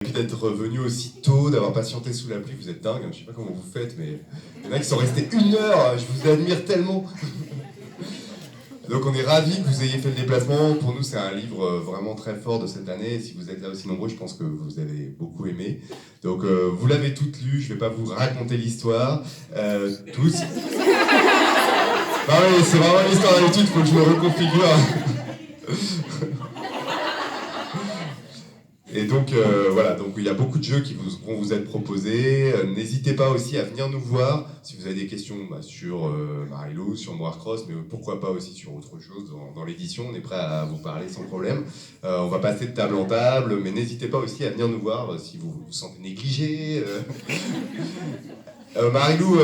Et puis d'être venu aussi tôt, d'avoir patienté sous la pluie, vous êtes dingue, hein, je sais pas comment vous faites, mais il y en a qui sont restés 1 heure, je vous admire tellement. Donc on est ravis que vous ayez fait le déplacement. Pour nous, c'est un livre vraiment très fort de cette année. Et si vous êtes là aussi nombreux, je pense que vous avez beaucoup aimé. Donc vous l'avez toutes lu, je ne vais pas vous raconter l'histoire. Tous. Ah oui, c'est vraiment l'histoire d'étude, il faut que je me reconfigure. Et donc voilà, donc il y a beaucoup de jeux qui vont vous être proposés. N'hésitez pas aussi à venir nous voir si vous avez des questions sur Marilou, sur Warcross, mais pourquoi pas aussi sur autre chose dans l'édition. On est prêt à vous parler sans problème. On va passer de table en table, mais n'hésitez pas aussi à venir nous voir si vous vous sentez négligé. Marilou,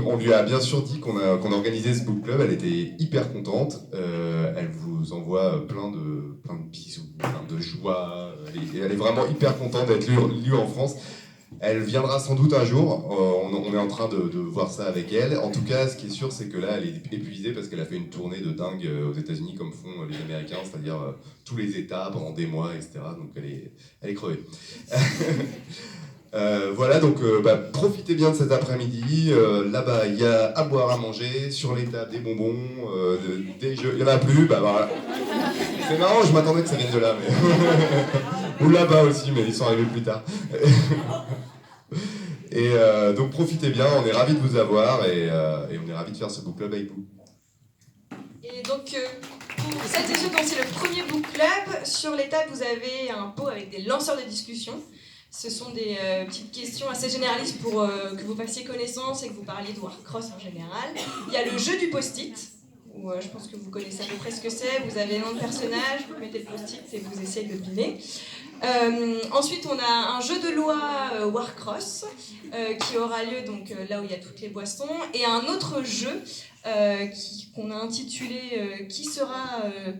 on lui a bien sûr dit qu'on organisait ce book club, elle était hyper contente, elle vous envoie plein de bisous, plein de joie, elle est vraiment hyper contente d'être lue en France. Elle viendra sans doute un jour, on est en train de voir ça avec elle. En tout cas, ce qui est sûr, c'est que là, elle est épuisée parce qu'elle a fait une tournée de dingue aux États-Unis comme font les Américains, c'est-à-dire tous les États pendant des mois, etc. Donc elle est crevée. Voilà, donc profitez bien de cet après-midi. Là-bas, il y a à boire, à manger, sur les tables des bonbons, des jeux. Il n'y en a plus, bah voilà. C'est marrant, je m'attendais que ça vienne de là, mais. Ou là-bas aussi, mais ils sont arrivés plus tard. Et donc profitez bien, on est ravis de vous avoir et on est ravis de faire ce book club avec vous. Et donc, pour cette édition, donc c'est le premier book club. Sur les tables, vous avez un pot avec des lanceurs de discussion. Ce sont des petites questions assez généralistes pour que vous fassiez connaissance et que vous parliez de Warcross en général. Il y a le jeu du post-it, où je pense que vous connaissez à peu près ce que c'est. Vous avez le nom de personnage, vous mettez le post-it et vous essayez de deviner. Ensuite, on a un jeu de loi Warcross qui aura lieu donc, là où il y a toutes les boissons. Et un autre jeu qu'on a intitulé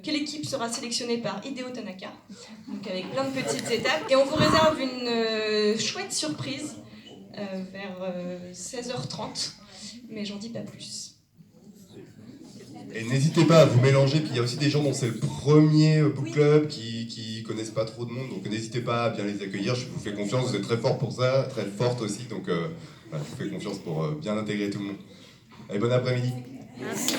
quelle équipe sera sélectionnée par Hideo Tanaka, donc avec plein de petites étapes, et on vous réserve une chouette surprise vers 16h30, mais j'en dis pas plus. Et n'hésitez pas à vous mélanger, puis il y a aussi des gens dont c'est le premier book club qui connaissent pas trop de monde, donc n'hésitez pas à bien les accueillir, je vous fais confiance, vous êtes très fort pour ça, très forte aussi, donc voilà, je vous fais confiance pour bien intégrer tout le monde. Allez, bon après-midi. Merci.